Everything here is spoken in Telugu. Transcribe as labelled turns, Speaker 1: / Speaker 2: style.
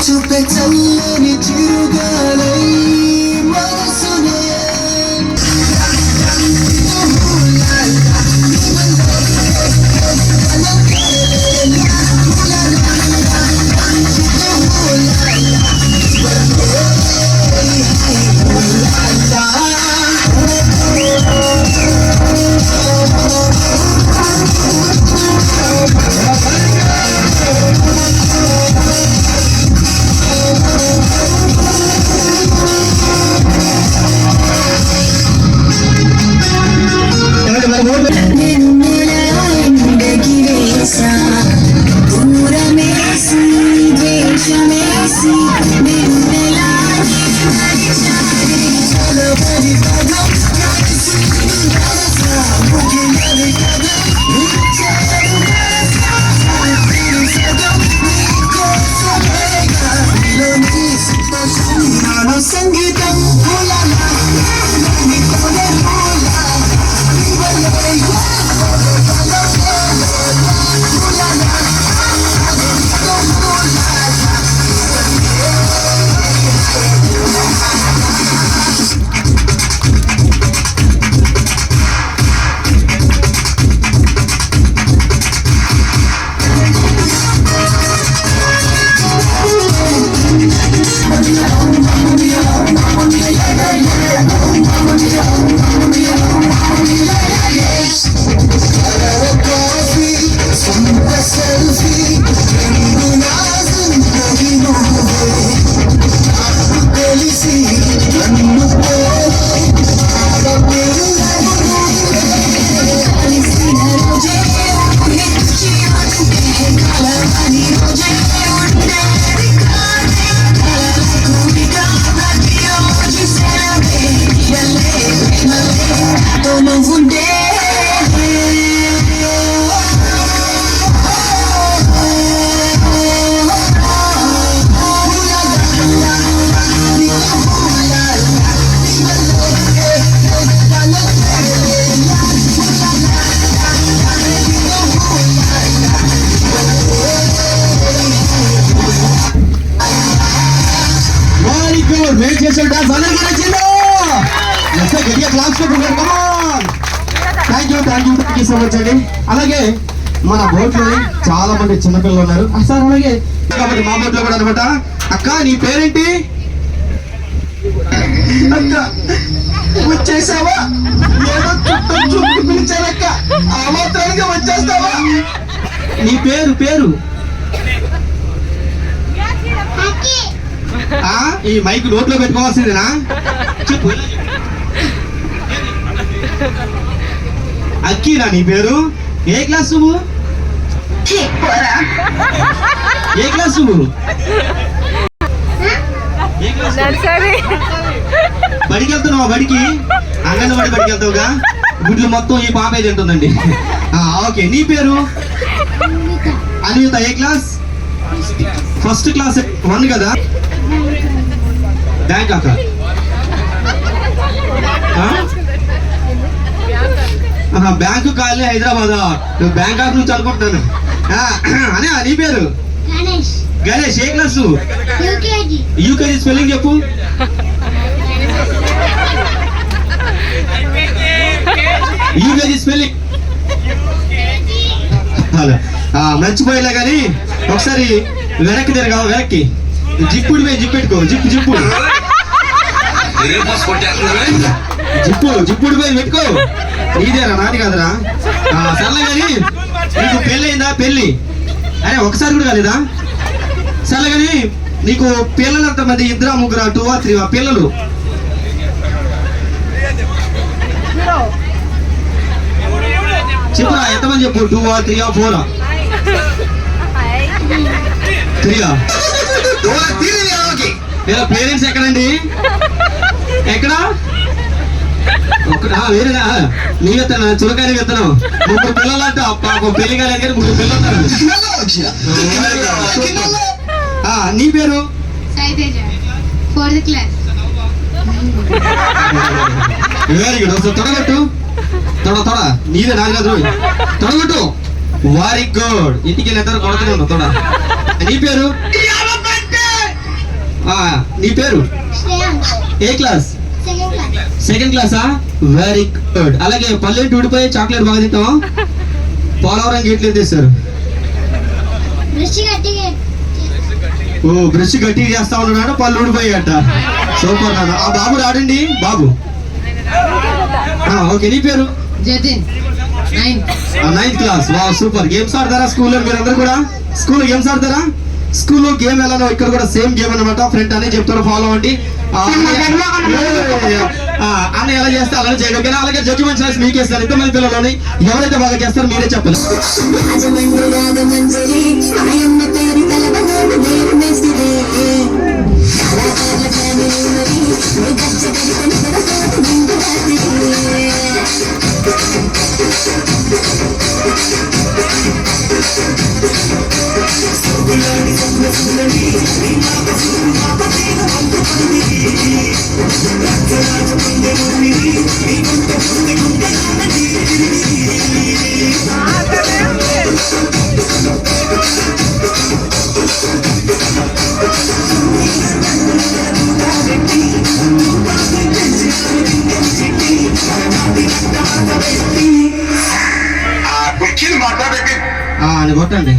Speaker 1: చూపే చల్లని చిరుగాలై మనసునే సంగీతం అలాగే మన బోట్లో చాలా మంది చిన్నపిల్లలు ఉన్నారు సార్. అలాగే కాబట్టి మా బోట్లో కూడా అనమాట. అక్క నీ పేరేంటి? అక్క వచ్చేసావా? ఏదో చుట్టూ పిలిచారక్క, ఆ మాత్రానికి వచ్చేస్తావా? నీ పేరు ఈ మైక్ నోట్లో పెట్టుకోవాల్సిందేనా? చెప్పు. అక్కీనా నీ పేరు? ఏ క్లాస్ నువ్వు? ఏ క్లాస్ నువ్వు? బడికి వెళ్తున్నావా? బడికి అంగన్వాడి బడికి వెళ్తావుగా. గుడ్లు మొత్తం ఈ పాపే తింటుందండి. ఓకే, నీ పేరు? అన్విత. ఏ క్లాస్? ఫస్ట్ క్లాస్ 1 కదా. బ్యాంక్ అక్క. Bank colony Hyderabad. నువ్వు బ్యాంకాక్ నుంచి అనుకుంటున్నాను. అనే నీ పేరు? గణేష్. ఏ క్లాస్? యూకేజీ. స్పెల్లింగ్ చెప్పు. యూకేజీ స్పెల్లింగ్ మర్చిపోయేలా కానీ ఒకసారి వెనక్కి తిరగావు. వెనక్కి జిప్పుడు పోయి జిప్పు పెట్టుకో. జిప్పుడు పోయి పెట్టుకో. నీదేరా, నాది కాదురా. సర్లే కానీ నీకు పెళ్ళయిందా? పెళ్ళి అరే ఒకసారి కూడా కాలేదా? సర్లే కానీ నీకు పిల్లలు ఎంతమంది? 2 3 2 3 పిల్లలు? చెప్పురా, ఎంతమంది చెప్పు? 2 3 4? 3 పేరెంట్స్ ఎక్కడండి? ఎక్కడ? వేరేనా? నీ విత్తనా? చులకాయని విత్తనం. 3 పిల్లలు అంట. పాపం పెళ్లి కాలేదు కానీ 3 పిల్లలు ఉంటారు. నీ పేరు? Very good. ఒకసారి తొడగట్టు. తొడ నీదే, నాది కాదు. తొడగట్టు. Very good. ఇంటికి వెళ్ళేంత కొడుతూనే ఉన్నా తొడ. నీ పేరు? నీ పేరు?
Speaker 2: శ్రేయాంష్
Speaker 1: ఏ క్లాస్?
Speaker 2: Second class.
Speaker 1: సెకండ్ క్లాసా? Very good. అలాగే పల్లెంటి ఊడిపోయి చాక్లెట్ బాగా తింటావా? పోలవరం గేట్లు తెస్తారు.
Speaker 2: బ్రష్ గట్టిగా
Speaker 1: ఓ బ్రష్ గట్టిగా చేస్తా ఉన్నాడు, పళ్ళు ఊడిపోయాట. సూపర్ నాన్న. ఆ బాబు రాడండి బాబు. ఓకే, నీ పేరు?
Speaker 3: జతిన్ 9th.
Speaker 1: 9th class. వా సూపర్. గేమ్స్ ఆడతారా స్కూల్లో? మీరందరూ కూడా స్కూల్లో గేమ్స్ ఆడతారా? స్కూల్లో గేమ్ ఎలానో ఇక్కడ కూడా సేమ్ గేమ్ అనమాట. ఫ్రెండ్ అని చెప్తారు, ఫాలో అవ్వండి. అన్న ఎలా చేస్తే అలానే చేయగలిగిన. అలాగే జడ్జిమెంట్ ఛాయిస్ మీకే ఇస్తారు. ఇంతమంది పిల్లలని ఎవరైతే బాగా చేస్తారో మీరే చెప్పాలి. అని కొట్టండి.